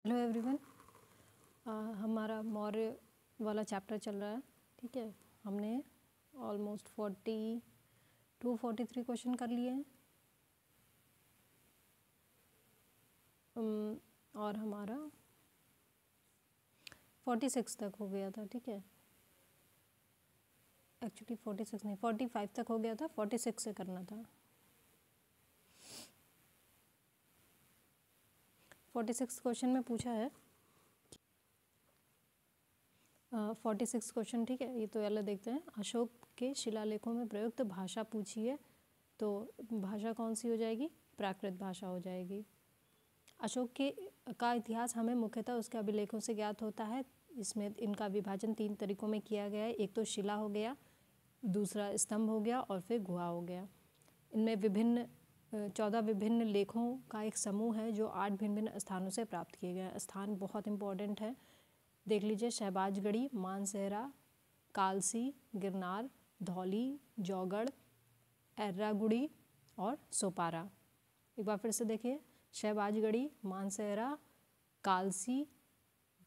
Hello everyone, हमारा मौर्य वाला chapter चल रहा है। ठीक है, हमने ऑलमोस्ट 43 क्वेश्चन कर लिए हैं और हमारा 46 तक हो गया था। ठीक है, एक्चुअली 46 नहीं 45 तक हो गया था, 46 से करना था। 46 क्वेश्चन में पूछा है 46 क्वेश्चन। ठीक है, ये तो पहले देखते हैं। अशोक के शिलालेखों में प्रयुक्त भाषा पूछिए, तो भाषा कौन सी हो जाएगी? प्राकृत भाषा हो जाएगी। अशोक का इतिहास हमें मुख्यतः उसके अभिलेखों से ज्ञात होता है। इसमें इनका विभाजन 3 तरीकों में किया गया है। एक तो शिला हो गया, दूसरा स्तंभ हो गया और फिर गुहा हो गया। इनमें 14 विभिन्न लेखों का एक समूह है जो 8 भिन्न भिन्न स्थानों से प्राप्त किए गए हैं। स्थान बहुत इंपॉर्टेंट है, देख लीजिए। शहबाजगढ़ी, मानसेहरा, कालसी, गिरनार, धौली, जौगढ़, एर्रागुड़ी और सोपारा। एक बार फिर से देखिए, शहबाजगढ़ी, मानसेहरा, कालसी,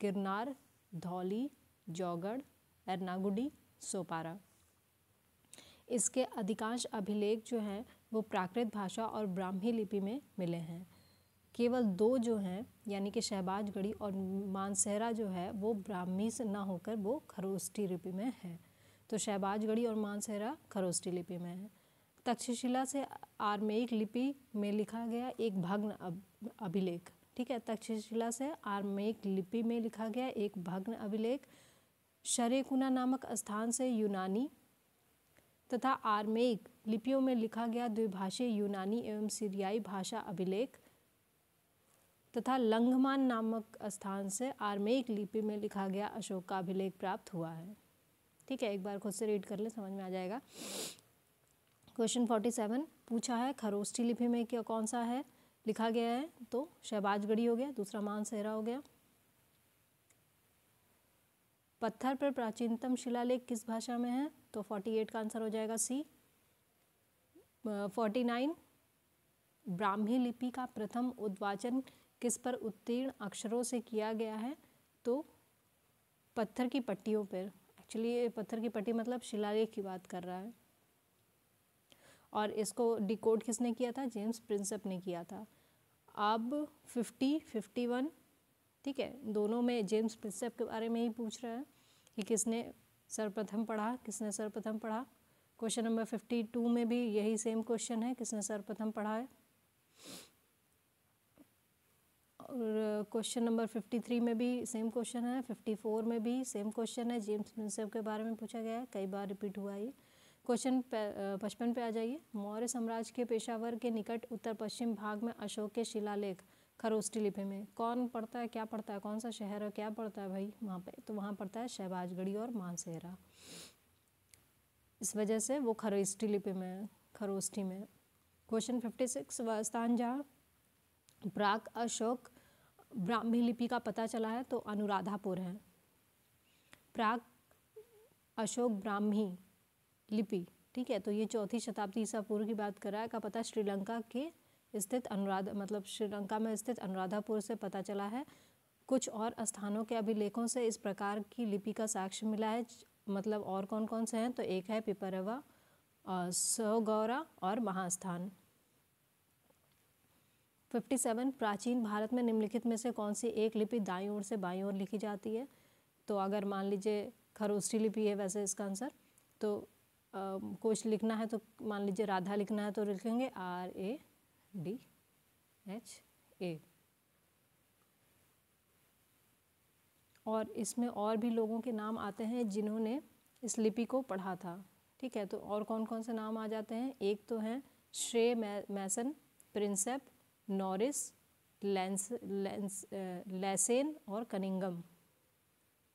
गिरनार, धौली, जौगढ़, एर्नागुडी, सोपारा। इसके अधिकांश अभिलेख जो हैं वो प्राकृत भाषा और ब्राह्मी लिपि में मिले हैं। केवल 2 जो हैं, यानी कि शहबाजगढ़ी और मानसेहरा जो है वो ब्राह्मी से ना होकर वो खरोष्ठी लिपि में है। तो शहबाजगढ़ी और मानसेहरा खरोष्ठी लिपि में है। तक्षशिला से आर्मेयिक लिपि में लिखा गया एक भग्न अभिलेख। ठीक है, तक्षशिला से आर्मेयिक लिपि में लिखा गया एक भग्न अभिलेख। शरेकुना नामक स्थान से यूनानी तथा आर्मेयिक लिपियों में लिखा गया द्विभाषीय यूनानी एवं सीरियाई भाषा अभिलेख तथा लंघमान नामक स्थान से आर्मेयिक लिपि में लिखा गया अशोक का अभिलेख प्राप्त हुआ है। ठीक है, एक बार खुद से रीड कर ले, समझ में आ जाएगा। क्वेश्चन 47 पूछा है खरोष्ठी लिपि में क्या कौन सा है लिखा गया है? तो शहबाजगढ़ी हो गया, दूसरा मानसेहरा हो गया। पत्थर पर प्राचीनतम शिलालेख किस भाषा में है? तो 48 का आंसर हो जाएगा सी। 49 ब्राह्मी लिपि का प्रथम उद्वाचन किस पर उत्तीर्ण अक्षरों से किया गया है? तो पत्थर की पट्टियों पर। एक्चुअली ये पत्थर की पट्टी मतलब शिलालेख की बात कर रहा है। और इसको डिकोड किसने किया था? जेम्स प्रिंसेप ने किया था। अब 50, 51, ठीक है, दोनों में जेम्स प्रिंसेप के बारे में ही पूछ रहा है कि किसने सर्वप्रथम पढ़ा, किसने सर्वप्रथम पढ़ा। क्वेश्चन नंबर 52 में भी यही सेम क्वेश्चन है, किसने सर्वप्रथम पढ़ा है। और क्वेश्चन नंबर 53 में भी सेम क्वेश्चन है, 54 में भी सेम क्वेश्चन है। जेम्स प्रिंसेप के बारे में पूछा गया है, कई बार रिपीट हुआ है। क्वेश्चन 55 पे आ जाइए। मौर्य साम्राज्य के पेशावर के निकट उत्तर पश्चिम भाग में अशोक के शिलालेख खरोष्ठी लिपि में कौन पड़ता है, क्या पड़ता है, कौन सा शहर है, क्या पड़ता है भाई वहाँ पे? तो वहाँ पड़ता है शहबाजगढ़ी और मानसेहरा। इस वजह से वो खरोष्ठी लिपि में है, खरोष्ठी में। क्वेश्चन 56 वह स्थान जहाँ प्राक अशोक ब्राह्मी लिपि का पता चला है तो अनुराधापुर है। प्राक अशोक ब्राह्मी लिपि, ठीक है, तो ये 4वीं शताब्दी ईसा पूर्व की बात कर रहा है। का पता श्रीलंका के स्थित मतलब श्रीलंका में स्थित अनुराधापुर से पता चला है। कुछ और स्थानों के अभिलेखों से इस प्रकार की लिपि का साक्ष्य मिला है। मतलब और कौन कौन से हैं? तो एक है पिपरवा, सौगौरा और महास्थान। 57 प्राचीन भारत में निम्नलिखित में से कौन सी एक लिपि दाईं ओर से बाईं ओर लिखी जाती है? तो अगर मान लीजिए खरोष्ठी लिपि है वैसे इसका आंसर, तो कुछ लिखना है तो मान लीजिए राधा लिखना है तो लिखेंगे RADHA। और इसमें और भी लोगों के नाम आते हैं जिन्होंने इस लिपि को पढ़ा था। ठीक है, तो और कौन कौन से नाम आ जाते हैं? एक तो हैं श्रे मैसन, प्रिंसेप, नॉरिस, लैसेन और कनिंगम।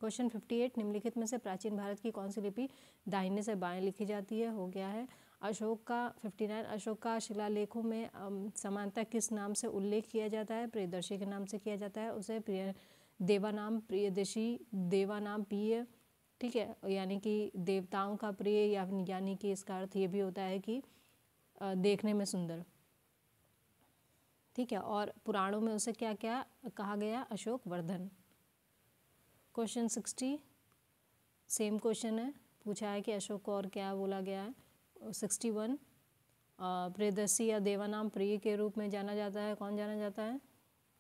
क्वेश्चन 58 निम्नलिखित में से प्राचीन भारत की कौन सी लिपि दाहिने से बाएं लिखी जाती है? हो गया है अशोक का। 59 अशोक का शिलालेखों में समानतः किस नाम से उल्लेख किया जाता है? प्रियदर्शी के नाम से किया जाता है। उसे देवानाम प्रियदर्शी, देवानाम प्रिय, ठीक है, यानी कि देवताओं का प्रिय, यानी कि इसका अर्थ ये भी होता है कि देखने में सुंदर। ठीक है, और पुराणों में उसे क्या क्या कहा गया? Ashok Vardhan. Question 60 same question है, पूछा है कि अशोक को और क्या बोला गया है। 61 प्रियदर्शी या देवानाम प्रिय के रूप में जाना जाता है, कौन जाना जाता है?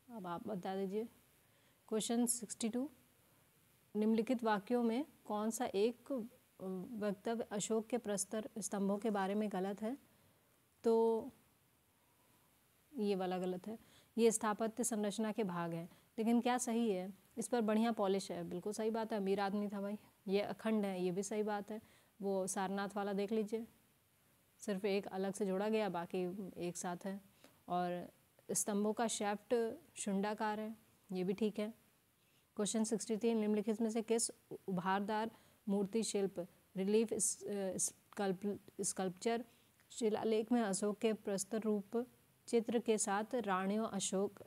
अब आप बता दीजिए। क्वेश्चन 62 निम्नलिखित वाक्यों में कौन सा एक वक्तव्य अशोक के प्रस्तर स्तंभों के बारे में गलत है? तो ये वाला गलत है। ये स्थापत्य संरचना के भाग हैं, लेकिन क्या सही है? इस पर बढ़िया पॉलिश है, बिल्कुल सही बात है, अमीर आदमी था भाई। ये अखंड है, ये भी सही बात है। वो सारनाथ वाला देख लीजिए, सिर्फ एक अलग से जोड़ा गया, बाकी एक साथ है। और स्तंभों का शेफ्ट शुंडाकार है, ये भी ठीक है। क्वेश्चन 63 निम्नलिखित में से किस उभारदार मूर्ति शिल्प रिलीफ स्कल्पचर शिलालेख में अशोक के प्रस्तर रूप चित्र के साथ राणियों अशोक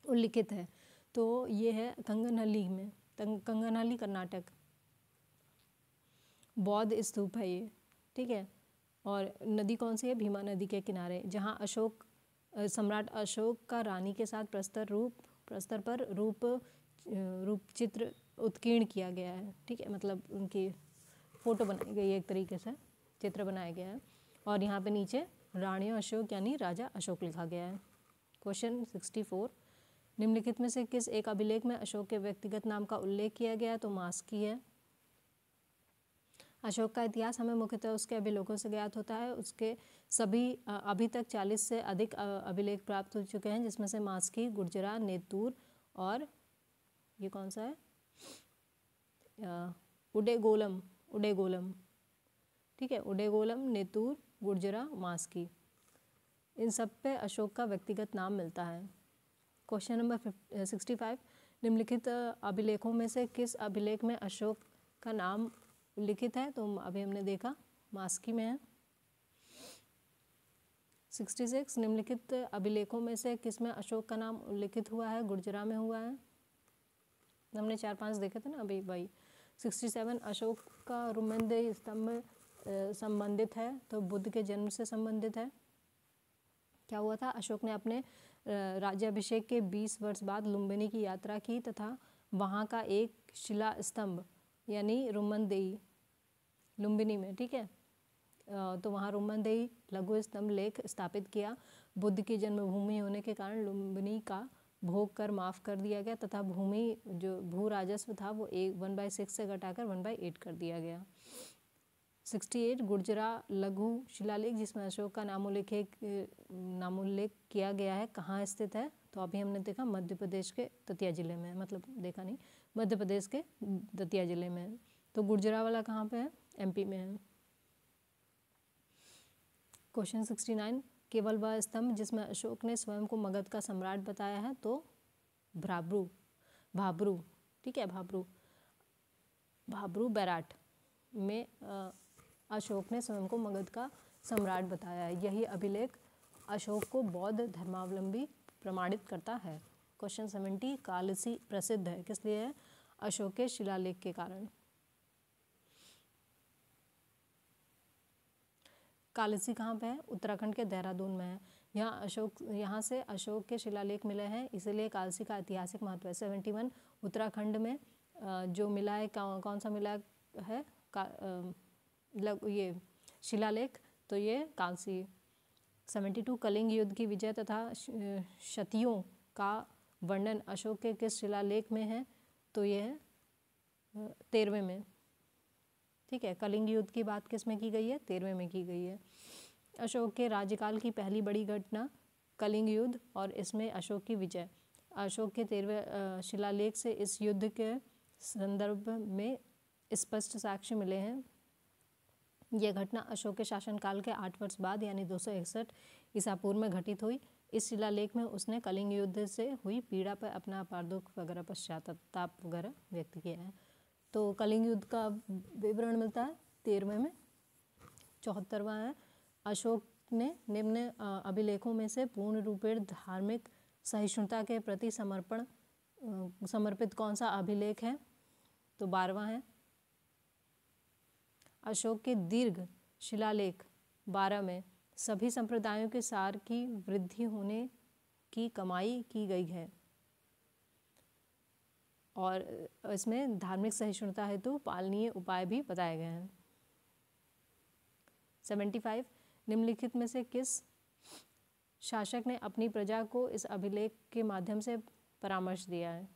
उल्लिखित है? तो ये है कंगनहल्ली में, कंगनहल्ली कर्नाटक, बौद्ध स्तूप है ये, ठीक है। और नदी कौन सी है? भीमा नदी के किनारे, जहाँ अशोक सम्राट अशोक का रानी के साथ प्रस्तर पर रूप चित्र उत्कीर्ण किया गया है, ठीक है, मतलब उनकी फ़ोटो बनाई गई है, एक तरीके से चित्र बनाया गया है। और यहाँ पे नीचे राणियों अशोक यानी राजा अशोक लिखा गया है। क्वेश्चन 64 निम्नलिखित में से किस एक अभिलेख में अशोक के व्यक्तिगत नाम का उल्लेख किया गया? तो मास्की है। अशोक का इतिहास हमें मुख्यतः उसके अभिलेखों से ज्ञात होता है। उसके सभी अभी तक 40 से अधिक अभिलेख प्राप्त हो चुके हैं, जिसमें से मास्की, गुर्जरा, नेतूर और ये कौन सा है? उडेगोलम, ठीक है, उडेगोलम, नेतूर, गुर्जरा, मास्की, इन सब पे अशोक का व्यक्तिगत नाम मिलता है। क्वेश्चन नंबर 65 निम्नलिखित अभिलेखों में से किस अभिलेख में अशोक का नाम उल्लिखित है? तो अभी हमने देखा मास्की में है। 66 निम्नलिखित अभिलेखों में से किस में अशोक का नाम उल्लिखित हुआ है? गुर्जरा में हुआ है, हमने 4-5 देखे थे ना अभी भाई। 67 अशोक का रुमेनदेही स्तंभ संबंधित है, तो बुद्ध के जन्म से संबंधित है। क्या हुआ था? अशोक ने अपने राज्याभिषेक के 20 वर्ष बाद लुम्बिनी की यात्रा की तथा वहाँ का एक शिला स्तंभ यानी रुमनदेही लुम्बिनी में, ठीक है, तो वहाँ रुमनदेही लघु स्तंभ लेख स्थापित किया। बुद्ध की जन्मभूमि होने के कारण लुम्बिनी का भोग कर माफ़ कर दिया गया तथा भूमि जो भू राजस्व था वो 1/6 से घटाकर 1/8 कर दिया गया। 68 गुर्जरा लघु शिलालेख जिसमें अशोक का नामोल्लेख किया गया है, कहाँ स्थित है? तो अभी हमने देखा मध्य प्रदेश के दतिया जिले में, मतलब देखा नहीं, मध्य प्रदेश के दतिया जिले में है। तो गुर्जरा वाला कहाँ पे है? MP में है। क्वेश्चन 69 केवल वह स्तंभ जिसमें अशोक ने स्वयं को मगध का सम्राट बताया है? तो भाब्रू, ठीक है, भाब्रू बैराट में अशोक ने स्वयं को मगध का सम्राट बताया है। यही अभिलेख अशोक को बौद्ध धर्मावलंबी प्रमाणित करता है। क्वेश्चन 70 कालसी प्रसिद्ध है, किस लिए है? अशोक के शिलालेख के कारण। कालसी कहाँ पे है? उत्तराखंड के देहरादून में है। यहाँ से अशोक के शिलालेख मिले हैं, इसीलिए कालसी का ऐतिहासिक महत्व है। 71 उत्तराखंड में जो मिला है, कौन सा मिला है ये शिलालेख? तो ये कालसी। 72 कलिंग युद्ध की विजय तथा क्षतियों का वर्णन अशोक के किस शिलालेख में है? तो ये है 13वें में, ठीक है। कलिंग युद्ध की बात किस में की गई है? 13वें में की गई है। अशोक के राज्यकाल की पहली बड़ी घटना कलिंग युद्ध और इसमें अशोक की विजय। अशोक के 13वें शिलालेख से इस युद्ध के संदर्भ में स्पष्ट साक्ष्य मिले हैं। यह घटना अशोक के शासनकाल के 8 वर्ष बाद यानी 261 ईसा पूर्व में घटित हुई। इस शिलालेख में उसने कलिंग युद्ध से हुई पीड़ा पर अपना अपार दुख वगैरह पश्चाताप वगैरह व्यक्त किया है। तो कलिंग युद्ध का विवरण मिलता है 13वें में। 74वां है अशोक ने निम्न अभिलेखों में से पूर्ण रूपेण धार्मिक सहिष्णुता के प्रति समर्पित कौन सा अभिलेख है? तो 12वां है। अशोक के दीर्घ शिलालेख 12 में सभी संप्रदायों के सार की वृद्धि होने की कमाई की गई है। और इसमें धार्मिक सहिष्णुता हेतु पालनीय उपाय भी बताए गए हैं। 75 निम्नलिखित में से किस शासक ने अपनी प्रजा को इस अभिलेख के माध्यम से परामर्श दिया है?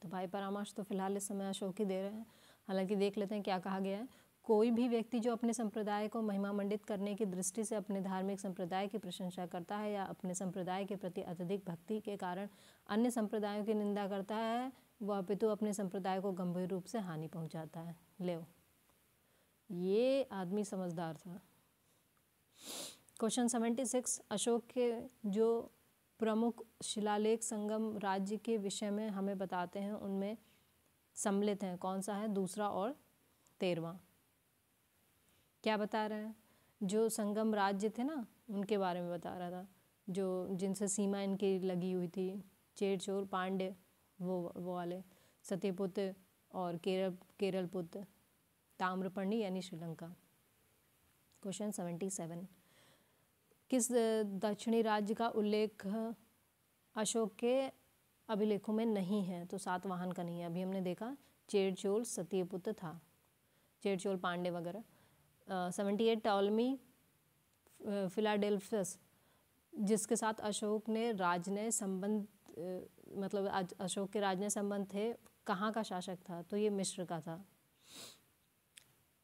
तो भाई परामर्श तो फिलहाल इस समय अशोक ही दे रहे हैं। हालांकि देख लेते हैं क्या कहा गया है। कोई भी व्यक्ति जो अपने संप्रदाय को महिमामंडित करने की दृष्टि से अपने धार्मिक संप्रदाय की प्रशंसा करता है या अपने संप्रदाय के प्रति अत्यधिक भक्ति के कारण अन्य संप्रदायों की निंदा करता है, वह अपितु अपने संप्रदाय को गंभीर रूप से हानि पहुंचाता है। ले ये आदमी समझदार था। क्वेश्चन 76 अशोक के जो प्रमुख शिलालेख संगम राज्य के विषय में हमें बताते हैं उनमें सम्मिलित हैं। कौन सा है? दूसरा और 13वां। क्या बता रहे हैं? जो संगम राज्य थे ना उनके बारे में बता रहा था, जो जिनसे सीमा इनकी लगी हुई थी। चेर चोल पांड्य वो वाले, सत्यपुत्र और केरलपुत्र, ताम्रपर्णी यानी श्रीलंका। क्वेश्चन 77 किस दक्षिणी राज्य का उल्लेख अशोक के अभिलेखों में नहीं है? तो सातवाहन का नहीं है। अभी हमने देखा चेर चोल सत्यपुत्र था, चेर चोल पांड्य वगैरह। 78 टॉलमी फिलाडेल्फियस जिसके साथ अशोक ने राजनय संबंध मतलब अशोक के राजनय संबंध थे, कहाँ का शासक था? तो ये मिस्र का था।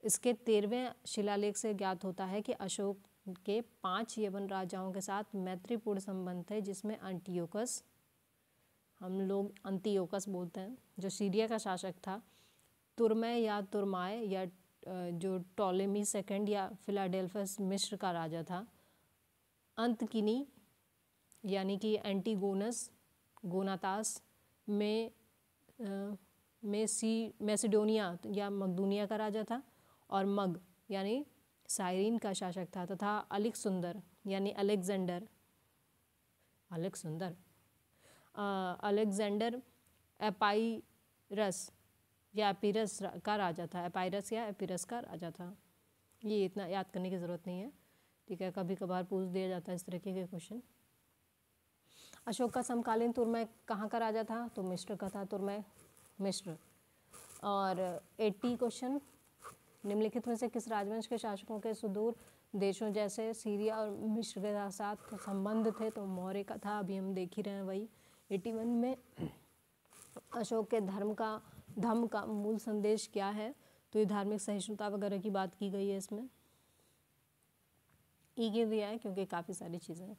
इसके 13वें शिलालेख से ज्ञात होता है कि अशोक के 5 यवन राजाओं के साथ मैत्रीपूर्ण संबंध थे, जिसमें अंटियोकस, हम लोग अंतियोकस बोलते हैं, जो सीरिया का शासक था, तुर्मै या तुर्माय या जो टॉलेमी सेकंड या फिलाडेल्फस मिस्र का राजा था, अंतकिनी यानी कि एंटीगोनस गोनातास मैसिडोनिया या मकदूनिया का राजा था, और मग यानी साइरीन का शासक था, तथा अलेक्सुंदर यानी अलेक्जेंडर एपाइरस या एपिरस का राजा था। एपाइरस या एपिरस का राजा था। ये इतना याद करने की ज़रूरत नहीं है, ठीक है, कभी कभार पूछ दिया जाता है इस तरीके के क्वेश्चन। अशोक का समकालीन तुर्मै कहाँ का राजा था? तो मिस्र का था तुर्मै, मिस्र। और 80 क्वेश्चन निम्नलिखित में से किस राजवंश के शासकों के सुदूर देशों जैसे सीरिया और मिस्र के साथ संबंध थे? तो मौर्य का था। अभी हम देख ही रहे हैं वही। 81 में अशोक के धर्म का मूल संदेश क्या है? तो ये धार्मिक सहिष्णुता वगैरह की बात की गई है इसमें। ये दिया है क्योंकि काफ़ी सारी चीज़ें हैं।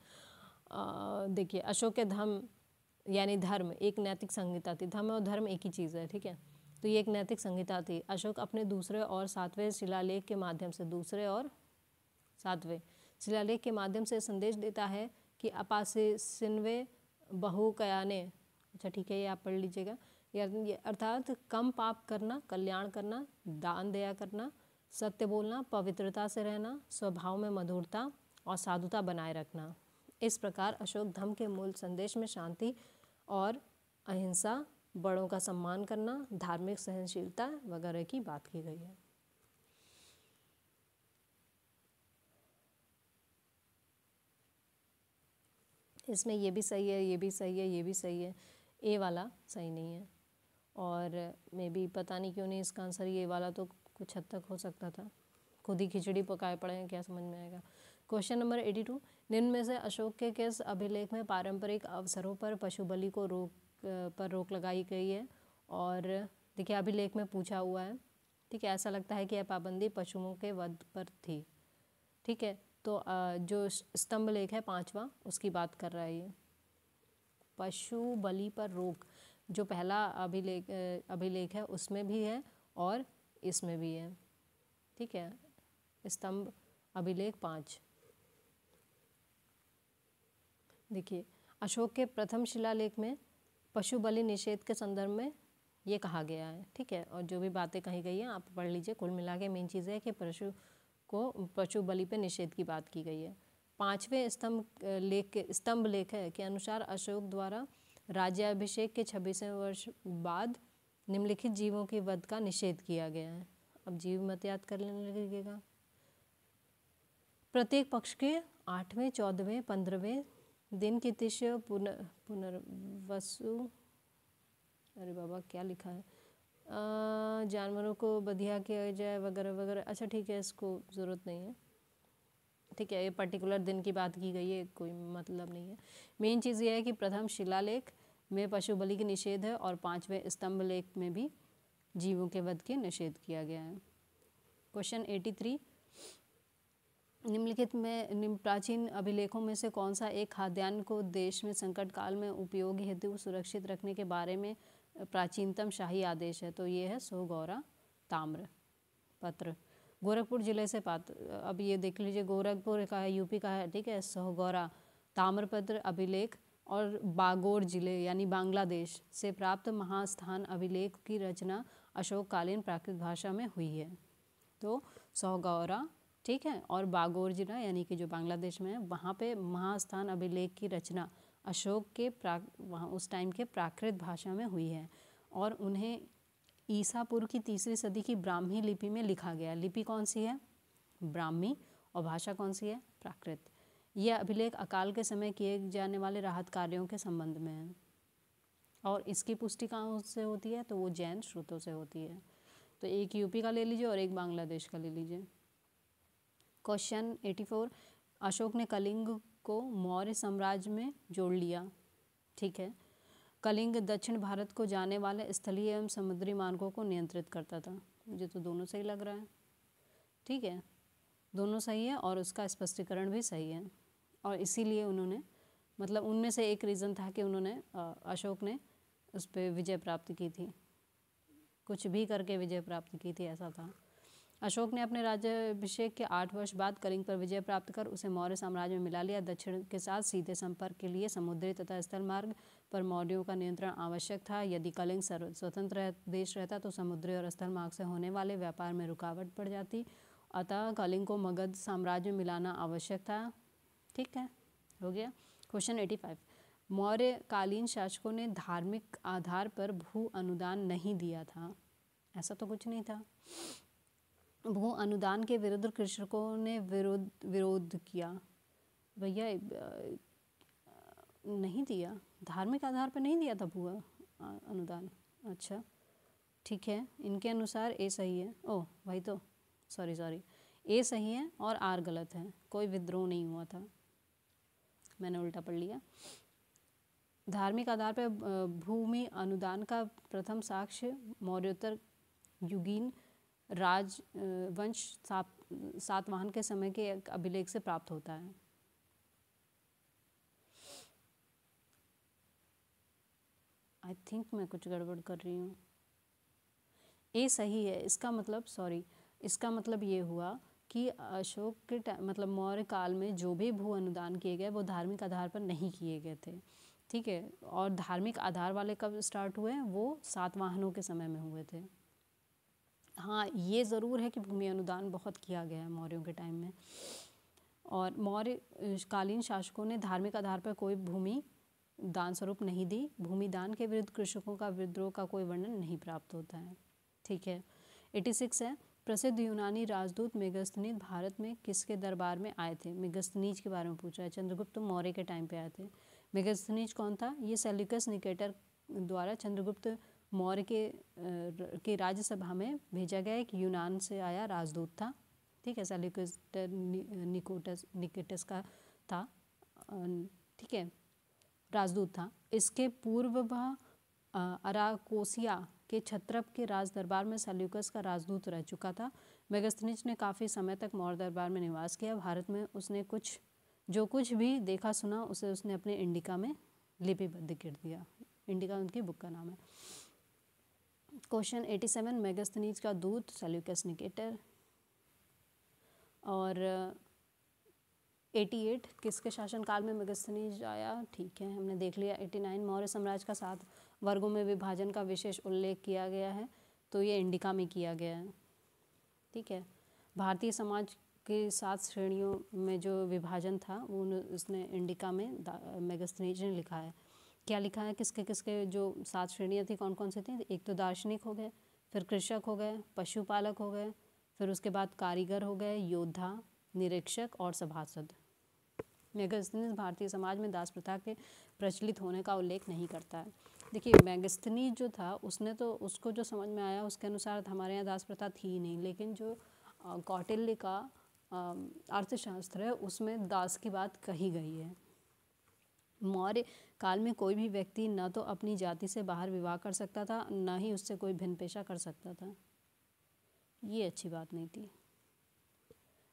देखिए अशोक के धर्म एक नैतिक संहिता थी। धर्म और धर्म एक ही चीज़ है, ठीक है। तो ये एक नैतिक संहिता थी। अशोक अपने दूसरे और सातवें शिलालेख के माध्यम से संदेश देता है कि अपासिनवे बहुकयाने, अच्छा ठीक है, ये आप पढ़ लीजिएगा। अर्थात कम पाप करना, कल्याण करना, दान दया करना, सत्य बोलना, पवित्रता से रहना, स्वभाव में मधुरता और साधुता बनाए रखना। इस प्रकार अशोक धम्म के मूल संदेश में शांति और अहिंसा, बड़ों का सम्मान करना, धार्मिक सहनशीलता वगैरह की बात की गई है। इसमें ये भी सही है, ये भी सही है, ये भी सही है, ए वाला सही नहीं है। और मे बी पता नहीं क्यों नहीं इसका आंसर ये वाला तो कुछ हद तक हो सकता था। खुद ही खिचड़ी पकाए पड़े हैं, क्या समझ में आएगा। क्वेश्चन नंबर 82 निम्न में से अशोक के किस अभिलेख में पारंपरिक अवसरों पर पशु बलि को रोक लगाई गई है? और देखिए अभिलेख में पूछा हुआ है, ठीक है। ऐसा लगता है कि यह पाबंदी पशुओं के वध पर थी, ठीक है। तो जो स्तंभ लेख है 5वां, उसकी बात कर रहा है ये। पशु बलि पर रोक जो पहला अभिलेख है उसमें भी है और इसमें भी है, ठीक है। स्तंभ अभिलेख 5। देखिए अशोक के प्रथम शिलालेख में पशु बलि निषेध के संदर्भ में ये कहा गया है, ठीक है। और जो भी बातें कही गई हैं आप पढ़ लीजिए। कुल मिला के मेन चीज़ है कि पशु बलि पे निषेध की बात की गई है। 5वें स्तंभ लेख है के अनुसार अशोक द्वारा राज्याभिषेक के 26वें वर्ष बाद निम्नलिखित जीवों के वध का निषेध किया गया है। अब जीव मत याद कर लेने लगेगा। प्रत्येक पक्ष के 8वें, 14वें, 15वें, दिन की तिष्य पुनर्वसु, अरे बाबा क्या लिखा है, जानवरों को बधिया किया जाए वगैरह वगैरह। अच्छा ठीक है, इसको ज़रूरत नहीं है, ठीक है, ये पर्टिकुलर दिन की बात की गई है, कोई मतलब नहीं है। मेन चीज़ ये है कि प्रथम शिलालेख में पशु बलि की निषेध है और 5वें स्तंभ लेख में भी जीवों के वध के निषेध किया गया है। क्वेश्चन 83, निम्नलिखित में प्राचीन अभिलेखों में से कौन सा एक खाद्यान्न को देश में संकट काल में उपयोग हेतु सुरक्षित रखने के बारे में प्राचीनतम शाही आदेश है? तो ये है सोहगौरा ताम्र पत्र, गोरखपुर जिले से पात्र। अब ये देख लीजिए, गोरखपुर का है, यूपी का है, ठीक है। सोहगौरा ताम्रपत्र अभिलेख और बागोर जिले यानी बांग्लादेश से प्राप्त महास्थान अभिलेख की रचना अशोककालीन प्राकृत भाषा में हुई है। तो सोहगौरा, ठीक है, और बागोर जिला यानी कि जो बांग्लादेश में है, वहाँ पे महास्थान अभिलेख की रचना अशोक के वहाँ उस टाइम के प्राकृत भाषा में हुई है और उन्हें ईसापुर की 3री सदी की ब्राह्मी लिपि में लिखा गया। लिपि कौन सी है? ब्राह्मी, और भाषा कौन सी है? प्राकृत। यह अभिलेख अकाल के समय किए जाने वाले राहत कार्यों के संबंध में है और इसकी पुष्टि कहाँ से होती है? तो वो जैन स्रोतों से होती है। तो एक यूपी का ले लीजिए और एक बांग्लादेश का ले लीजिए। क्वेश्चन 84, अशोक ने कलिंग को मौर्य साम्राज्य में जोड़ लिया, ठीक है। कलिंग दक्षिण भारत को जाने वाले स्थलीय एवं समुद्री मार्गों को नियंत्रित करता था। मुझे तो दोनों सही लग रहा है, ठीक है, दोनों सही है और उसका स्पष्टीकरण भी सही है और इसीलिए उन्होंने, मतलब उनमें से एक रीज़न था कि उन्होंने अशोक ने उस पर विजय प्राप्त की थी, कुछ भी करके विजय प्राप्त की थी, ऐसा था। अशोक ने अपने राज्याभिषेक के 8 वर्ष बाद कलिंग पर विजय प्राप्त कर उसे मौर्य साम्राज्य में मिला लिया। दक्षिण के साथ सीधे संपर्क के लिए समुद्री तथा स्थल मार्ग पर मौर्यों का नियंत्रण आवश्यक था। यदि कलिंग स्वतंत्र देश रहता तो समुद्री और स्थल मार्ग से होने वाले व्यापार में रुकावट पड़ जाती, अतः कलिंग को मगध साम्राज्य में मिलाना आवश्यक था, ठीक है, हो गया। क्वेश्चन 85, मौर्य कालीन शासकों ने धार्मिक आधार पर भू अनुदान नहीं दिया था। ऐसा तो कुछ नहीं था। भू अनुदान के विरुद्ध कृषकों ने विरोध किया। भैया नहीं दिया, धार्मिक आधार पर नहीं दिया था भू अनुदान। अच्छा ठीक है, इनके अनुसार ए सही है। ओह भाई, तो सॉरी, ए सही है और आर गलत है। कोई विद्रोह नहीं हुआ था, मैंने उल्टा पढ़ लिया। धार्मिक आधार पर भूमि अनुदान का प्रथम साक्ष्य मौर्योत्तर युगीन राजवंश सातवाहन के समय के एक अभिलेख से प्राप्त होता है। आई थिंक मैं कुछ गड़बड़ कर रही हूँ। ए सही है, इसका मतलब ये हुआ कि अशोक के मतलब मौर्य काल में जो भी भू अनुदान किए गए वो धार्मिक आधार पर नहीं किए गए थे, ठीक है। और धार्मिक आधार वाले कब स्टार्ट हुए? वो सातवाहनों के समय में हुए थे। हाँ, ये ज़रूर है कि भूमि अनुदान बहुत किया गया है मौर्यों के टाइम में, और मौर्य कालीन शासकों ने धार्मिक आधार पर कोई भूमि दान स्वरूप नहीं दी। भूमि दान के विरुद्ध कृषकों का विद्रोह का कोई वर्णन नहीं प्राप्त होता है, ठीक है। 86 है, प्रसिद्ध यूनानी राजदूत मेगस्थनीज भारत में किसके दरबार में आए थे? मेगस्थनीज के बारे में पूछा है, चंद्रगुप्त मौर्य के टाइम पे आए थे। मेगस्थनीज कौन था? ये सेल्यूकस निकेटर द्वारा चंद्रगुप्त मौर्य के राज्यसभा में भेजा गया एक यूनान से आया राजदूत था, ठीक है। सेल्यूकस निकेटस का था, ठीक है, राजदूत था। इसके पूर्व वह अराकोसिया के क्षत्रप के राज दरबार में सेल्यूकस का राजदूत रह चुका था। मेगस्थनीज ने काफ़ी समय तक मौर्य दरबार में निवास किया। भारत में उसने जो कुछ भी देखा सुना उसे उसने अपने इंडिका में लिपिबद्ध कर दिया। इंडिका उनकी बुक का नाम है। क्वेश्चन 87, मेगस्थनीज का दूत सेल्यूकस निकेटर। और 88, किसके शासनकाल में मेगस्थनीज आया? ठीक है, हमने देख लिया। 89, मौर्य साम्राज्य का 7 वर्गों में विभाजन का विशेष उल्लेख किया गया है, तो ये इंडिका में किया गया है, ठीक है। भारतीय समाज के 7 श्रेणियों में जो विभाजन था वो उसने इंडिका में मेगस्थनीज ने लिखा है। क्या लिखा है? किसके किसके जो 7 श्रेणियाँ थी, कौन कौन से थी? एक तो दार्शनिक हो गए, फिर कृषक हो गए, पशुपालक हो गए, फिर उसके बाद कारीगर हो गए, योद्धा, निरीक्षक और सभासद। मेगास्थनीज भारतीय समाज में दास प्रथा के प्रचलित होने का उल्लेख नहीं करता है। देखिए मेगास्थनीज जो था उसने तो उसको जो समझ में आया उसके अनुसार हमारे यहाँ दास प्रथा थी ही नहीं, लेकिन जो कौटिल्य का अर्थशास्त्र है उसमें दास की बात कही गई है। मौर्य काल में कोई भी व्यक्ति न तो अपनी जाति से बाहर विवाह कर सकता था, न ही उससे कोई भिन्न पेशा कर सकता था। ये अच्छी बात नहीं थी।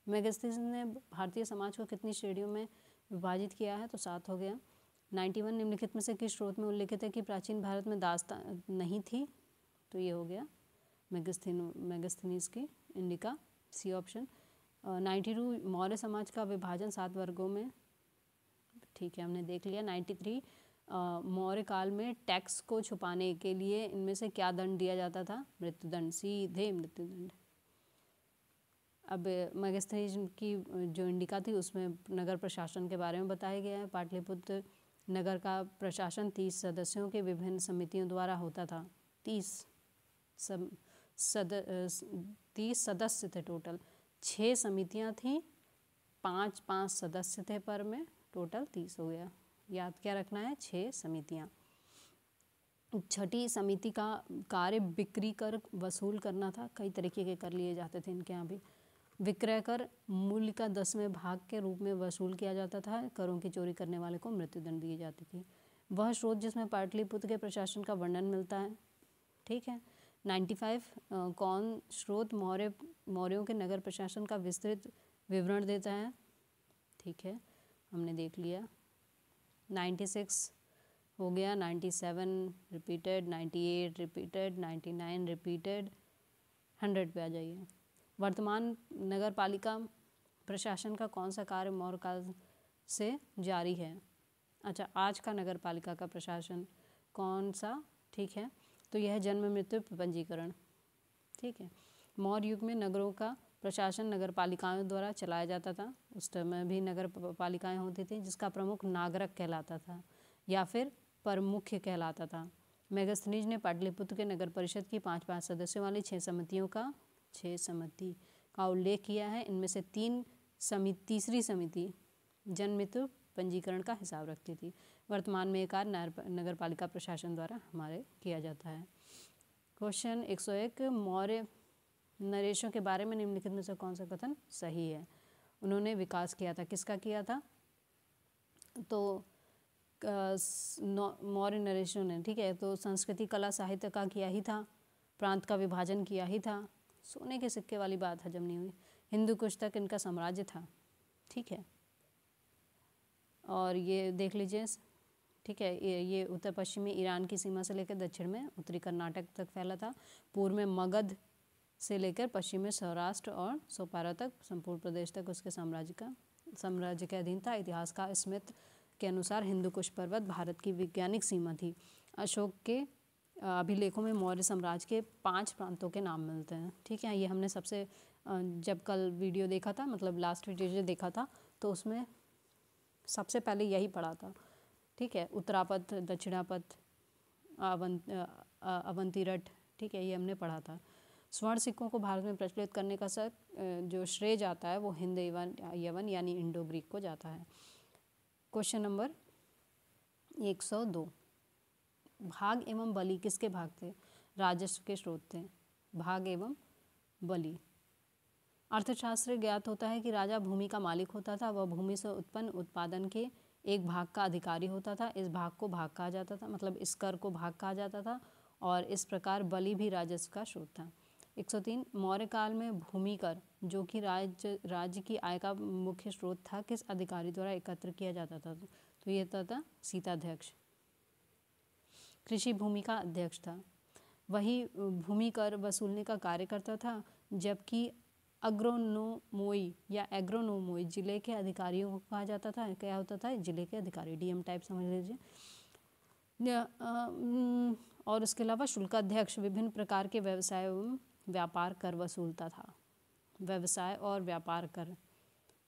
मेगास्थनीज ने भारतीय समाज को कितनी श्रेणियों में विभाजित किया है, तो 7 हो गया। 91 निम्नलिखित में से किस स्रोत में उल्लिखित है कि प्राचीन भारत में दास्ता नहीं थी, तो ये हो गया मेगास्थनीज की इंडिका, सी ऑप्शन। 92 मौर्य समाज का विभाजन 7 वर्गों में, ठीक है हमने देख लिया। 93 मौर्य काल में टैक्स को छुपाने के लिए इनमें से क्या दंड दिया जाता था, मृत्युदंड, सीधे मृत्युदंड। अब मेगास्थनीज की जो इंडिका थी उसमें नगर प्रशासन के बारे में बताया गया है। पाटलिपुत्र नगर का प्रशासन 30 सदस्यों के विभिन्न समितियों द्वारा होता था। 30 सदस्य थे टोटल, 6 समितियां थीं, 5 सदस्य थे पर में, टोटल 30 हो गया। याद क्या रखना है, 6 समितियां। छठी समिति का कार्य बिक्री कर वसूल करना था। कई तरीके के कर लिए जाते थे इनके यहाँ भी। विक्रय कर मूल्य का 10वें भाग के रूप में वसूल किया जाता था। करों की चोरी करने वाले को मृत्युदंड दी जाती थी। वह स्रोत जिसमें पाटलिपुत्र के प्रशासन का वर्णन मिलता है, ठीक है। 95 कौन स्रोत मौर्यों के नगर प्रशासन का विस्तृत विवरण देता है, ठीक है हमने देख लिया। 96 हो गया। 97 रिपीटेड, 98 रिपीटेड, 99 रिपीटेड, 100 पे आ जाइए। वर्तमान नगर पालिका प्रशासन का कौन सा कार्य मौर्य काल से जारी है? अच्छा, आज का नगर पालिका का प्रशासन कौन सा, ठीक है, तो यह जन्म मृत्यु पंजीकरण, ठीक है। मौर्य युग में नगरों का प्रशासन नगर पालिकाओं द्वारा चलाया जाता था। उस समय भी नगर पालिकाएं होती थी जिसका प्रमुख नागरक कहलाता था या फिर प्रमुख्य कहलाता था। मेगास्थनीज ने पाटलिपुत्र के नगर परिषद की 5 सदस्यों वाली 6 समिति का उल्लेख किया है। इनमें से तीसरी समिति जन्म मृत्यु पंजीकरण का हिसाब रखती थी। वर्तमान में एक कार्य नगर पालिका प्रशासन द्वारा हमारे किया जाता है। क्वेश्चन 101 मौर्य नरेशों के बारे में निम्नलिखित में से कौन सा कथन सही है? उन्होंने विकास किया था। किसका किया था? तो मौर्य नरेशों ने, ठीक है, तो संस्कृति कला साहित्य का किया ही था, प्रांत का विभाजन किया ही था, सोने के सिक्के वाली बात हजम नहीं हुई। हिंदू कुश तक इनका साम्राज्य था, ठीक है। और ये देख लीजिए, ठीक है, ये उत्तर पश्चिमी ईरान की सीमा से लेकर दक्षिण में उत्तरी कर्नाटक तक फैला था। पूर्व में मगध से लेकर पश्चिम में सौराष्ट्र और सोपारा तक संपूर्ण प्रदेश तक उसके साम्राज्य के अधीन था। इतिहास का स्मिथ के अनुसार हिंदू कुश पर्वत भारत की वैज्ञानिक सीमा थी। अशोक के अभिलेखों में मौर्य साम्राज्य के 5 प्रांतों के नाम मिलते हैं, ठीक है। ये हमने सबसे जब कल वीडियो देखा था, मतलब लास्ट वीडियो जो देखा था, तो उसमें सबसे पहले यही पढ़ा था, ठीक है। उत्तरापथ, दक्षिणापथ, अवंतीरट, ठीक है, ये हमने पढ़ा था। स्वर्ण सिक्कों को भारत में प्रचलित करने का जो श्रेय जाता है वो हिंद यवन यानी इंडो ग्रीक को जाता है। क्वेश्चन नंबर 102 भाग एवं बलि किसके भाग थे? राजस्व के स्रोत थे, भाग एवं बलि। अर्थशास्त्र ज्ञात होता है कि राजा भूमि का मालिक होता था। वह भूमि से उत्पन्न उत्पादन के एक भाग का अधिकारी होता था। इस भाग को भाग कहा जाता था, मतलब इस कर को भाग कहा जाता था, और इस प्रकार बलि भी राजस्व का स्रोत था। 103 मौर्य काल में भूमि कर, जो कि राज्य की आय का मुख्य स्रोत था, किस अधिकारी द्वारा एकत्र किया जाता था? तो ये था सीताध्यक्ष, कृषि भूमि का अध्यक्ष था। वही भूमि कर वसूलने का कार्य करता था, जबकि अग्रोनोमोई या एग्रोनोमोई जिले के अधिकारियों को कहा जाता था। क्या होता था? जिले के अधिकारी, डीएम टाइप समझ लीजिए। और उसके अलावा शुल्काध्यक्ष विभिन्न प्रकार के व्यवसाय एवं व्यापार कर वसूलता था, व्यवसाय और व्यापार कर,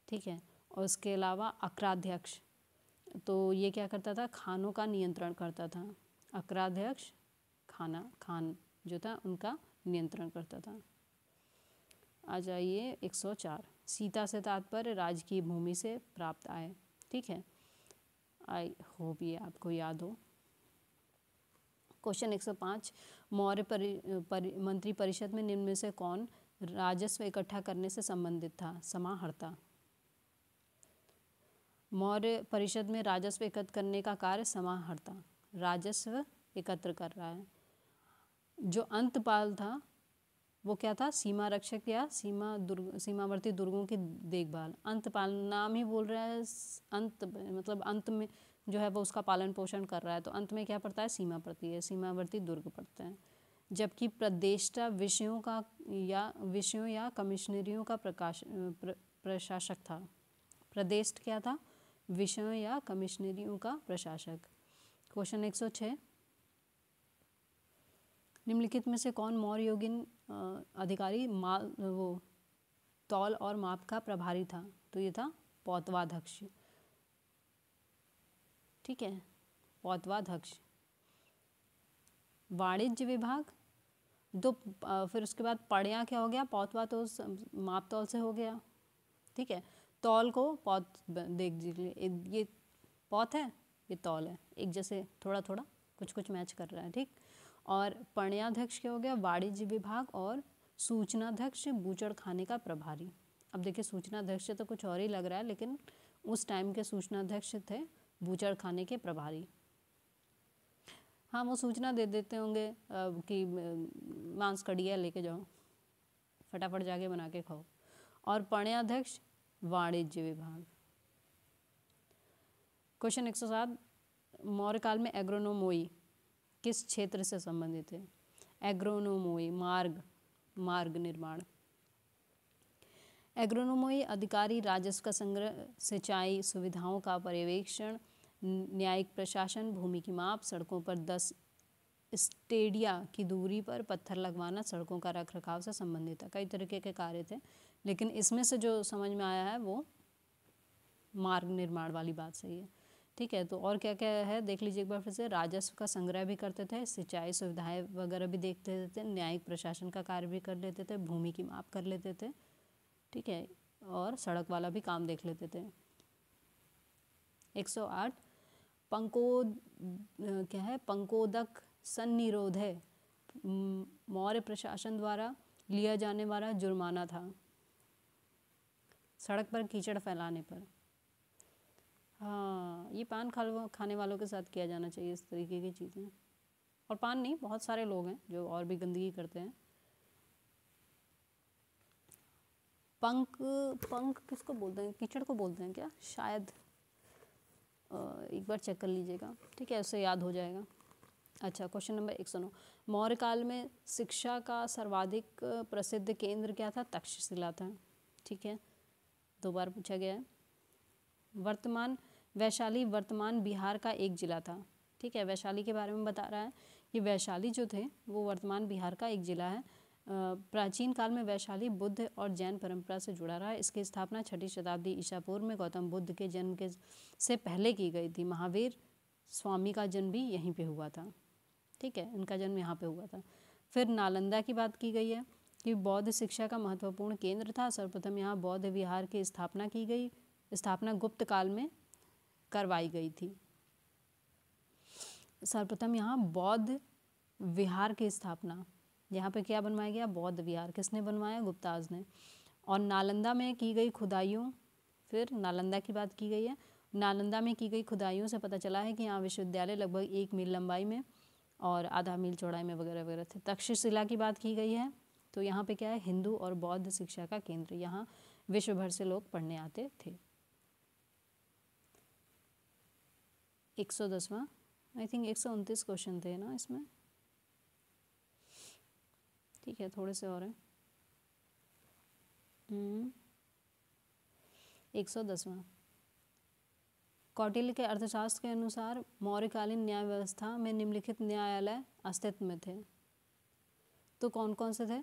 ठीक है। और उसके अलावा अक्राध्यक्ष, तो ये क्या करता था? खानों का नियंत्रण करता था। अक्राध्यक्ष खान जो था उनका नियंत्रण करता था। आ जाइए 104 सीता से तात्पर्य राजकीय भूमि से प्राप्त आय। ठीक है, आई होप ये आपको याद हो। क्वेश्चन 105, मौर्य मंत्री परिषद में निम्न में से कौन राजस्व इकट्ठा करने से संबंधित था? समाहर्ता। मौर्य परिषद में राजस्व एकत्र करने का कार्य समाहर्ता, राजस्व एकत्र कर रहा है। जो अंतपाल था वो क्या था? सीमा रक्षक या सीमावर्ती दुर्गों की देखभाल। अंतपाल नाम ही बोल रहा है, अंत मतलब अंत में जो है वो उसका पालन पोषण कर रहा है, तो अंत में क्या पड़ता है? सीमावर्ती है, सीमावर्ती दुर्ग पड़ते हैं। जबकि प्रदेष्टा विषयों या कमिश्नरियों का प्रशासक था। प्रदेष्ट क्या था? विषयों या कमिश्नरियों का प्रशासक। क्वेश्चन 106, निम्नलिखित में से कौन मौर्य योगिन अधिकारी तौल और माप का प्रभारी था? तो ये था पौतवाध्यक्ष। ठीक है, पौतवाध्यक्ष। वाणिज्य विभाग दो, फिर उसके बाद पढ़िया क्या हो गया? पौतवा तो माप तौल से हो गया। ठीक है, तौल को पौत देख लीजिए, ये पौत है, ये तौल है, एक जैसे थोड़ा थोड़ा कुछ कुछ मैच कर रहा है। ठीक, और पणियाध्यक्ष क्या हो गया? वाणिज्य विभाग। और सूचनाध्यक्ष बूचड़ खाने का प्रभारी। अब देखिए सूचनाध्यक्ष तो कुछ और ही लग रहा है, लेकिन उस टाइम के सूचनाध्यक्ष थे बूचड़ खाने के प्रभारी। हाँ, वो सूचना दे देते होंगे कि मांस कड़िया लेके जाओ, फटाफट जाके बना के खाओ। और पणियाध्यक्ष वाणिज्य विभाग। क्वेश्चन 107, मौर्य काल में एग्रोनोमोई किस क्षेत्र से संबंधित है? एग्रोनोमोई मार्ग निर्माण। एग्रोनोमोई अधिकारी राजस्व का संग्रह, सिंचाई सुविधाओं का पर्यवेक्षण, न्यायिक प्रशासन, भूमि की माप, सड़कों पर 10 स्टेडिया की दूरी पर पत्थर लगवाना, सड़कों का रखरखाव से संबंधित है। कई तरीके के कार्य थे, लेकिन इसमें से जो समझ में आया है वो मार्ग निर्माण वाली बात सही है। ठीक है, तो और क्या क्या है देख लीजिए एक बार फिर से। राजस्व का संग्रह भी करते थे, सिंचाई सुविधाएं वगैरह भी देखते थे, न्यायिक प्रशासन का कार्य भी कर लेते थे, भूमि की माप कर लेते थे। ठीक है, और सड़क वाला भी काम देख लेते थे। 108, क्या है? पंकोदक सन्निरोध है, मौर्य प्रशासन द्वारा लिया जाने वाला जुर्माना था सड़क पर कीचड़ फैलाने पर। हाँ, ये पान खाने वालों के साथ किया जाना चाहिए इस तरीके की चीज़ें। और पान नहीं, बहुत सारे लोग हैं जो और भी गंदगी करते हैं। पंख किसको बोलते हैं? कीचड़ को बोलते हैं क्या? शायद एक बार चेक कर लीजिएगा। ठीक है, उससे याद हो जाएगा। अच्छा, क्वेश्चन नंबर 109, मौर्य काल में शिक्षा का सर्वाधिक प्रसिद्ध केंद्र क्या था? तक्षशिला था। ठीक है, 2 बार पूछा गया है। वैशाली वर्तमान बिहार का एक जिला था। ठीक है, वैशाली के बारे में बता रहा है कि वैशाली जो थे वो वर्तमान बिहार का एक जिला है। प्राचीन काल में वैशाली बुद्ध और जैन परंपरा से जुड़ा रहा है। इसकी स्थापना 6वीं शताब्दी ईसा पूर्व में गौतम बुद्ध के जन्म से पहले की गई थी। महावीर स्वामी का जन्म भी यहीं पे हुआ था। ठीक है, इनका जन्म यहाँ पे हुआ था। फिर नालंदा की बात की गई है कि बौद्ध शिक्षा का महत्वपूर्ण केंद्र था। सर्वप्रथम यहाँ बौद्ध विहार की स्थापना की गई। स्थापना गुप्त काल में करवाई गई थी। सर्वप्रथम यहाँ बौद्ध विहार की स्थापना, यहाँ पे क्या बनवाया गया? बौद्ध विहार। किसने बनवाया? गुप्ताज ने। और नालंदा में की गई खुदाइयों, फिर नालंदा की बात की गई है। नालंदा में की गई खुदाइयों से पता चला है कि यहाँ विश्वविद्यालय लगभग 1 मील लंबाई में और आधा मील चौड़ाई में वगैरह वगैरह थे। तक्षशिला की बात की गई है, तो यहाँ पे क्या है? हिंदू और बौद्ध शिक्षा का केंद्र। यहाँ विश्व भर से लोग पढ़ने आते थे। 110वां, आई थिंक 129 क्वेश्चन थे ना इसमें। ठीक है, थोड़े से और हैं। 110वां, कौटिल्य के अर्थशास्त्र के अनुसार मौर्यकालीन न्याय व्यवस्था में निम्नलिखित न्यायालय अस्तित्व में थे। तो कौन कौन से थे?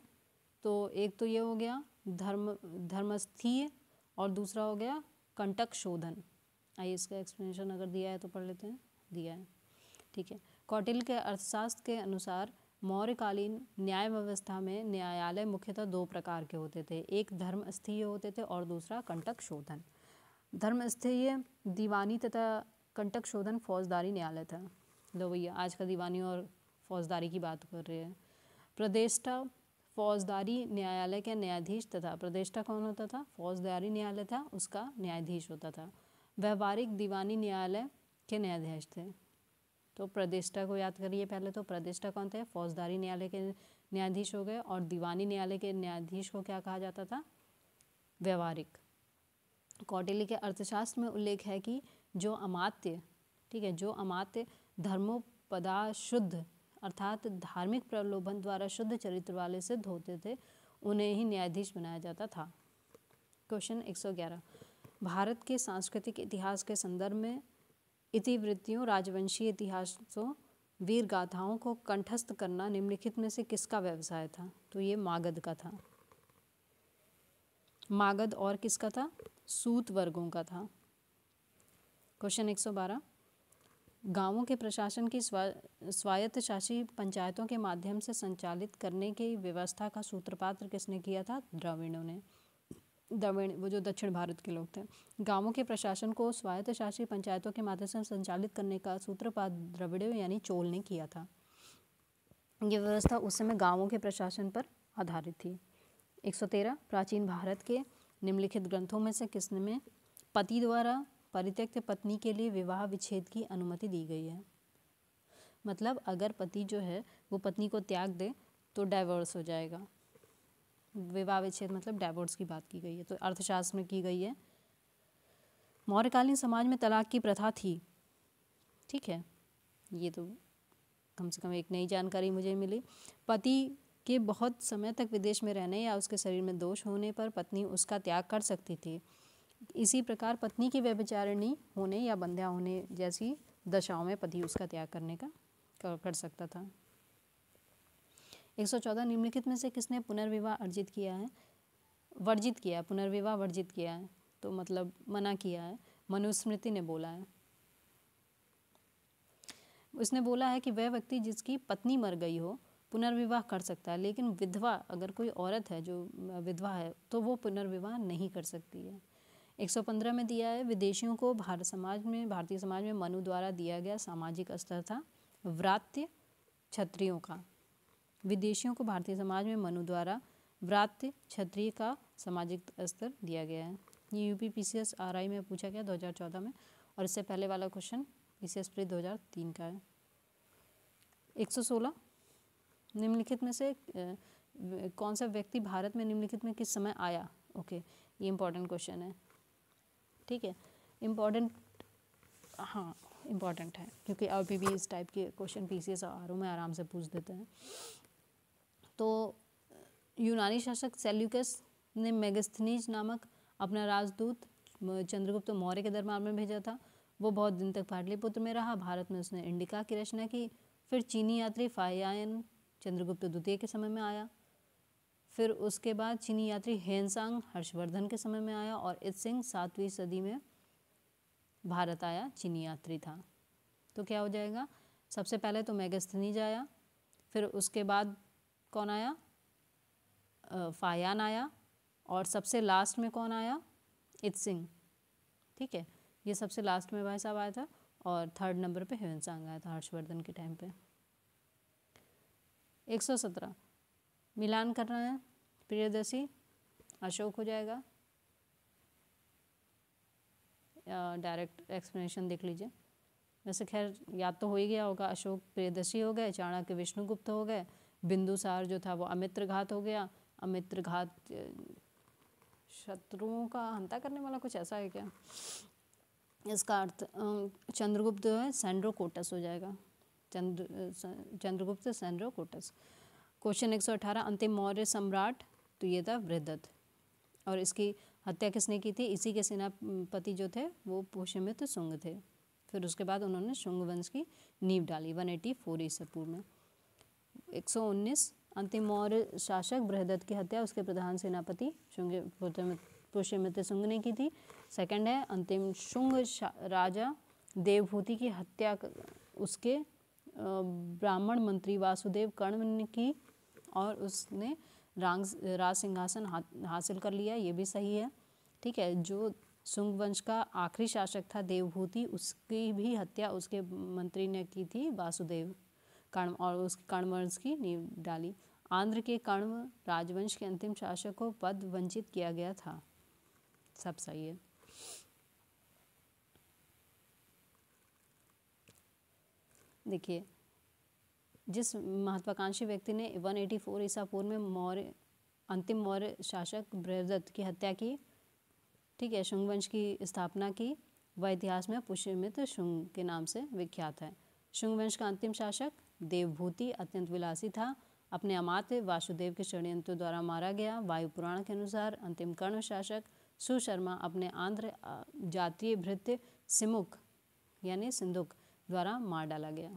तो एक तो ये हो गया धर्मस्थीय, और दूसरा हो गया कंटक शोधन। आइए इसका एक्सप्लेनेशन अगर दिया है तो पढ़ लेते हैं। दिया है, ठीक है। कौटिल्य के अर्थशास्त्र के अनुसार मौर्यकालीन न्याय व्यवस्था में न्यायालय मुख्यतः 2 प्रकार के होते थे। एक धर्मस्थीय होते थे और दूसरा कंटक शोधन। धर्मस्थैर्य दीवानी तथा कंटक शोधन फौजदारी न्यायालय था। लो भैया आज का दीवानी और फौजदारी की बात कर रहे हैं। प्रतिष्ठा फौजदारी न्यायालय के न्यायाधीश तथा प्रतिष्ठा कौन होता था? फौजदारी न्यायालय था, उसका न्यायाधीश होता था। व्यवहारिक दीवानी न्यायालय के न्यायाधीश थे। तो प्रतिष्ठा को याद करिए पहले। तो प्रतिष्ठा कौन थे? फौजदारी न्यायालय के न्यायाधीश हो गए। और दीवानी न्यायालय के न्यायाधीश को क्या कहा जाता था? व्यवहारिक। कौटिल्य के अर्थशास्त्र में उल्लेख है कि जो अमात्य, ठीक है, जो अमात्य धर्मोपदा शुद्ध अर्थात धार्मिक प्रलोभन द्वारा शुद्ध चरित्र वाले सिद्ध होते थे, उन्हें ही न्यायाधीश बनाया जाता था। क्वेश्चन 111, भारत के सांस्कृतिक इतिहास के संदर्भ में इतिवृत्तियों, राजवंशीय इतिहासों, वीर गाथाओं को कंठस्थ करना निम्नलिखित में से किसका व्यवसाय था? तो ये मागध का था। मागध और किसका था? सूत वर्गों का था। क्वेश्चन 112, गांवों के प्रशासन की स्वायत्त शासी पंचायतों के माध्यम से संचालित करने की व्यवस्था का सूत्रपात किसने किया था? द्रविड़ों ने। द्रविड़ वो जो दक्षिण भारत के लोग थे। गांवों के प्रशासन को स्वायत्त शासी पंचायतों के माध्यम से संचालित करने का सूत्रपात द्रविड़ों यानी चोल ने किया था। ये व्यवस्था उस समय गांवों के प्रशासन पर आधारित थी। 113, प्राचीन भारत के निम्नलिखित ग्रंथों में से किसने में पति द्वारा परित्यक्त पत्नी के लिए विवाह विच्छेद की अनुमति दी गई है? मतलब अगर पति जो है वो पत्नी को त्याग दे तो डाइवोर्स हो जाएगा। विवाह विच्छेद मतलब डाइवोर्स की बात की गई है, तो अर्थशास्त्र में की गई है। मौर्यकालीन समाज में तलाक की प्रथा थी, ठीक है, ये तो कम से कम एक नई जानकारी मुझे मिली। पति के बहुत समय तक विदेश में रहने या उसके शरीर में दोष होने पर पत्नी उसका त्याग कर सकती थी। इसी प्रकार पत्नी की व्यभिचारिणी होने या बंध्या होने जैसी दशाओं में पति उसका त्याग करने का कर सकता था। 114, निम्नलिखित में से किसने पुनर्विवाह अर्जित किया है? वर्जित किया, पुनर्विवाह वर्जित किया है, तो मतलब मना किया है। मनुस्मृति ने बोला है। उसने बोला है कि वह व्यक्ति जिसकी पत्नी मर गई हो पुनर्विवाह कर सकता है, लेकिन विधवा अगर कोई औरत है जो विधवा है तो वो पुनर्विवाह नहीं कर सकती है। 115 में दिया है, विदेशियों को भारतीय समाज में मनु द्वारा दिया गया सामाजिक स्तर था व्रात्य क्षत्रियों का। विदेशियों को भारतीय समाज में मनु द्वारा व्रात्य क्षत्रिय का सामाजिक स्तर दिया गया है। ये यूपी पीसीएस आरआई में पूछा गया 2014 में, और इससे पहले वाला क्वेश्चन पीसीएस प्री 2003 का है। 116, निम्नलिखित में से कौन सा व्यक्ति भारत में निम्नलिखित में किस समय आया? ओके, ये इम्पोर्टेंट क्वेश्चन है, ठीक है, इम्पोर्टेंट, हाँ इम्पोर्टेंट है क्योंकि अभी भी इस टाइप के क्वेश्चन पीसीएस आरओ में आराम से पूछ देते हैं। तो यूनानी शासक सेल्यूकस ने मेगास्थनीज नामक अपना राजदूत चंद्रगुप्त मौर्य के दरबार में भेजा था। वो बहुत दिन तक पाटलिपुत्र में रहा। भारत में उसने इंडिका की रचना की। फिर चीनी यात्री फाहियान चंद्रगुप्त द्वितीय के समय में आया। फिर उसके बाद चीनी यात्री हेनसांग हर्षवर्धन के समय में आया, और इत्सिंग 7वीं सदी में भारत आया, चीनी यात्री था। तो क्या हो जाएगा? सबसे पहले तो मेगास्थनीज आया, फिर उसके बाद कौन आया? फाहियान आया, और सबसे लास्ट में कौन आया? इत्सिंग, ठीक है, ये सबसे लास्ट में भाई साहब आया था, और थर्ड नंबर पे हेनसांग आया था हर्षवर्धन के टाइम पे। 117, मिलान करना है, प्रियदर्शी अशोक हो जाएगा, डायरेक्ट एक्सप्लेनेशन देख लीजिए। वैसे खैर याद तो हो ही गया होगा, अशोक प्रियदर्शी हो गए, चाणक्य विष्णुगुप्त हो गए, बिंदुसार जो था वो अमित्रघात हो गया। अमित्रघात शत्रुओं का हंता करने वाला, कुछ ऐसा है क्या? इसका अर्थ चंद्रगुप्त जो है सैंड्रोकोटस हो जाएगा, चंद्रगुप्त सैंड्रोकोटस। क्वेश्चन 118, अंतिम मौर्य सम्राट, तो ये था वृहदत्त, और इसकी हत्या किसने की थी? इसी के सेनापति जो थे वो पुष्यमित्र शुंग थे। फिर उसके बाद उन्होंने शुंग वंश की नींव डाली 184 ईसा पूर्व में। 119, अंतिम मौर्य शासक बृहदत्त की हत्या उसके प्रधान सेनापति पुष्यमित्र शुंग ने की थी। सेकंड है, अंतिम शुंग राजा देवभूति की हत्या उसके ब्राह्मण मंत्री वासुदेव कर्ण ने की, और उसने राज सिंहासन हासिल कर लिया, ये भी सही है, ठीक है। जो शुंग वंश का आखिरी शासक था देवभूति, उसकी भी हत्या उसके मंत्री ने की थी वासुदेव कर्ण, और उस कर्ण वंश की नींव डाली। आंध्र के कर्ण राजवंश के अंतिम शासक को पद वंचित किया गया था। सब सही है। देखिए, जिस महत्वाकांक्षी व्यक्ति ने 184 ईसा पूर्व में अंतिम मौर्य शासक बृहदत्त की हत्या की, ठीक है, शुंग वंश की स्थापना की, वह इतिहास में पुष्यमित्र शुंग के नाम से विख्यात है। शुंग वंश का अंतिम शासक देवभूति अत्यंत विलासी था। अपने अमात्य वासुदेव के षड्यंत्रों द्वारा मारा गया। वायु पुराण के अनुसार अंतिम कर्ण शासक सुशर्मा अपने आंध्र जातीय भृत्य सिमुक यानी सिंधुक द्वारा मार डाला गया।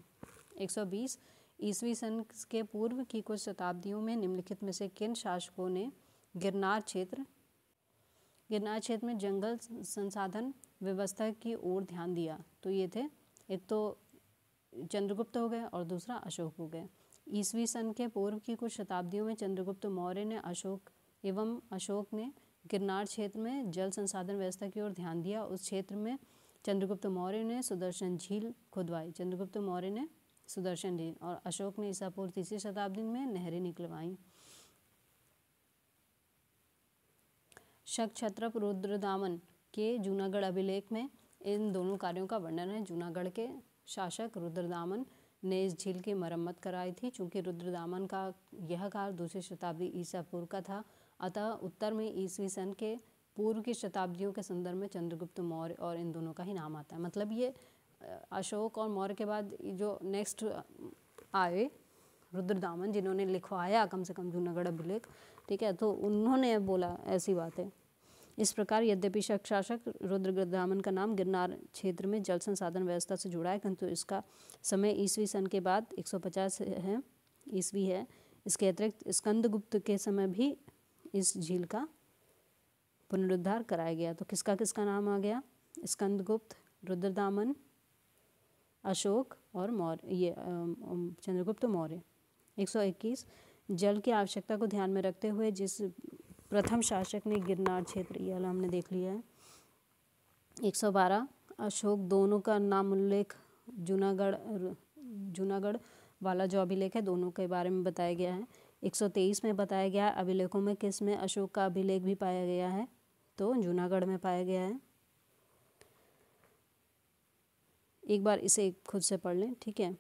120 ईस्वी सन के पूर्व की कुछ शताब्दियों में निम्नलिखित में से किन शासकों ने गिरनार क्षेत्र में जंगल संसाधन व्यवस्था की ओर ध्यान दिया? तो ये थे, एक तो चंद्रगुप्त हो गए और दूसरा अशोक हो गए। ईस्वी सन के पूर्व की कुछ शताब्दियों में चंद्रगुप्त मौर्य ने अशोक ने गिरनार क्षेत्र में जल संसाधन व्यवस्था की ओर ध्यान दिया। उस क्षेत्र में चंद्रगुप्त मौर्य ने सुदर्शन झील खुदवाई। चंद्रगुप्त मौर्य ने सुदर्शन झील और अशोक ने ईसा पूर्व 3री शताब्दी में नहरें निकलवाई। शक क्षत्रप रुद्रदामन के जूनागढ़ अभिलेख में इन दोनों कार्यों का वर्णन है। जूनागढ़ के शासक रुद्रदामन ने इस झील की मरम्मत कराई थी। चूंकि रुद्रदामन का यह काल 2री शताब्दी ईसा पूर्व का था, अतः उत्तर में ईस्वी सन के पूर्व की शताब्दियों के संदर्भ में चंद्रगुप्त मौर्य और इन दोनों का ही नाम आता है। मतलब ये अशोक और मौर्य के बाद जो नेक्स्ट आए रुद्रदामन, जिन्होंने लिखवाया कम से कम जूनागढ़ अभिलेख, ठीक है, तो उन्होंने बोला ऐसी बात है। इस प्रकार यद्यपि शक शासक रुद्रदामन का नाम गिरनार क्षेत्र में जल संसाधन व्यवस्था से जुड़ा है, किंतु इसका समय ईस्वी सन के बाद 150 है ईस्वी है। इसके अतिरिक्त स्कंदगुप्त के समय भी इस झील का पुनरुद्धार कराया गया। तो किसका किसका नाम आ गया? स्कंदगुप्त, रुद्रदामन, अशोक और मौर्य, ये चंद्रगुप्त मौर्य। 121 जल की आवश्यकता को ध्यान में रखते हुए जिस प्रथम शासक ने गिरनार क्षेत्र, यह हमने देख लिया है। 112 अशोक दोनों का नाम उल्लेख जूनागढ़ वाला जो अभिलेख है दोनों के बारे में बताया गया है। 123 में बताया गया अभिलेखों में किस में अशोक का अभिलेख भी पाया गया है? तो जूनागढ़ में पाया गया है। एक बार इसे खुद से पढ़ लें, ठीक है।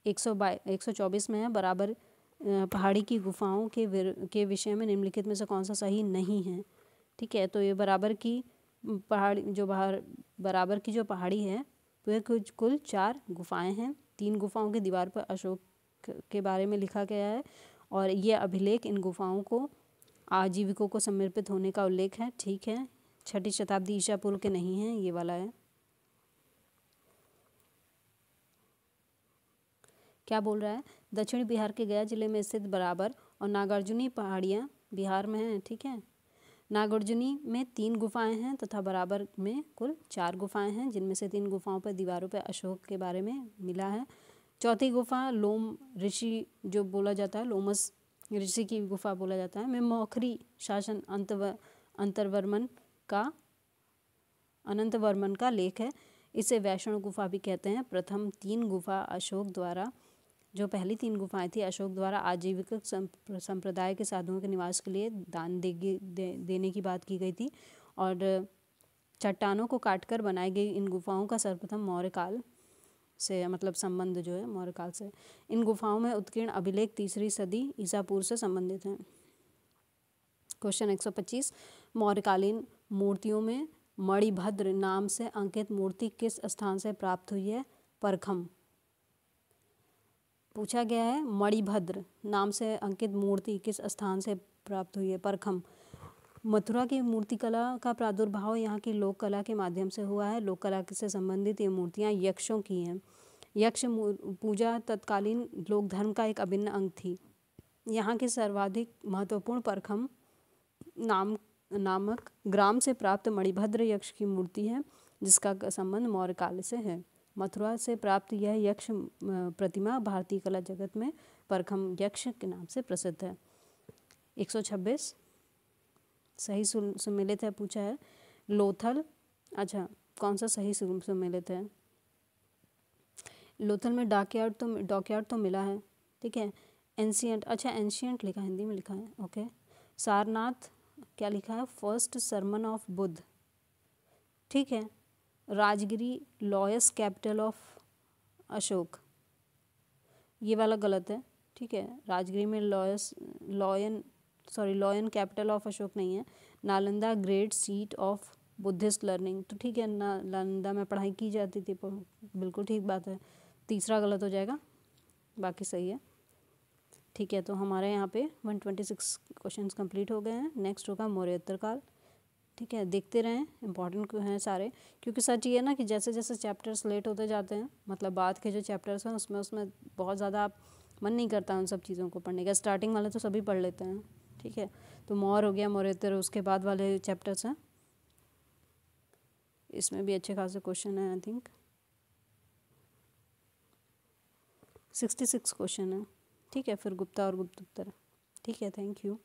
124 में है बराबर पहाड़ी की गुफाओं के विषय में निम्नलिखित में से कौन सा सही नहीं है? ठीक है, तो ये बराबर की जो पहाड़ी है वह कुल 4 गुफाएं हैं। 3 गुफाओं की दीवार पर अशोक के बारे में लिखा गया है और ये अभिलेख इन गुफाओं को आजीविकों को समर्पित होने का उल्लेख है, ठीक है। 6ठी शताब्दी ईसा पूर्व के नहीं हैं, ये वाला है। क्या बोल रहा है? दक्षिणी बिहार के गया जिले में स्थित बराबर और नागार्जुनी पहाड़ियाँ बिहार में हैं, ठीक है। नागार्जुनी में 3 गुफाएं हैं तथा बराबर में कुल 4 गुफाएं हैं, जिनमें से 3 गुफाओं पर दीवारों पर अशोक के बारे में मिला है। 4थी गुफा लोम ऋषि जो बोला जाता है, लोमस ऋषि की गुफा बोला जाता है, में मौखरी शासन अनंतवर्मन का लेख है। इसे वैष्णव गुफा भी कहते हैं। प्रथम 3 गुफा अशोक द्वारा, जो पहली 3 गुफाएं थी अशोक द्वारा आजीविक संप्रदाय के साधुओं के निवास के लिए दान देने की बात की गई थी और चट्टानों को काटकर बनाई गई इन गुफाओं का सर्वप्रथम मौर्य काल से मतलब संबंध जो है मौर्य काल से। इन गुफाओं में उत्कीर्ण अभिलेख 3री सदी ईसा पूर्व से संबंधित हैं। क्वेश्चन 125 मौर्यकालीन मूर्तियों में मणिभद्र नाम से अंकित मूर्ति किस स्थान से प्राप्त हुई है? परखम। पूछा गया है मणिभद्र नाम से अंकित मूर्ति किस स्थान से प्राप्त हुई है? परखम। मथुरा की मूर्तिकला का प्रादुर्भाव यहाँ की लोक कला के माध्यम से हुआ है। लोक कला से संबंधित ये मूर्तियाँ यक्षों की हैं। यक्ष पूजा तत्कालीन लोक धर्म का एक अभिन्न अंग थी। यहाँ की सर्वाधिक महत्वपूर्ण परखम नामक ग्राम से प्राप्त मणिभद्र यक्ष की मूर्ति है, जिसका संबंध मौर्य काल से है। मथुरा से प्राप्त यह यक्ष प्रतिमा भारतीय कला जगत में परखम यक्ष के नाम से प्रसिद्ध है। 126 सही सुमेलित है पूछा है। लोथल, अच्छा कौन सा सही सुमेलित है? लोथल में डॉकयार्ड तो मिला है, ठीक है। एंशियंट, अच्छा एंशियंट लिखा, हिंदी में लिखा है, ओके। सारनाथ क्या लिखा है? फर्स्ट सरमन ऑफ बुद्ध, ठीक है। राजगिरी लॉयस कैपिटल ऑफ अशोक, ये वाला गलत है, ठीक है। राजगिरी में लॉयन कैपिटल ऑफ अशोक नहीं है। Nalanda great seat of Buddhist learning, तो ठीक है, नालंदा में पढ़ाई की जाती थी, बिल्कुल ठीक बात है। तीसरा गलत हो जाएगा, बाकी सही है, ठीक है। तो हमारे यहाँ पे 126 क्वेश्चंस कंप्लीट हो गए हैं। नेक्स्ट होगा मौर्योत्तर काल, ठीक है। देखते रहें, इंपॉर्टेंट हैं सारे, क्योंकि सच ये है ना कि जैसे जैसे चैप्टर्स लेट होते जाते हैं, मतलब बाद के जो चैप्टर्स हैं उसमें बहुत ज़्यादा मन नहीं करता उन सब चीज़ों को पढ़ने का। स्टार्टिंग वाले तो सभी पढ़ लेते हैं, ठीक है। तो मौर्य हो गया, मौर्योत्तर, उसके बाद वाले चैप्टर्स हैं, इसमें भी अच्छे खासे क्वेश्चन हैं। आई थिंक 66 क्वेश्चन है, ठीक है। फिर गुप्ता और गुप्तोत्तर, ठीक है। Thank you.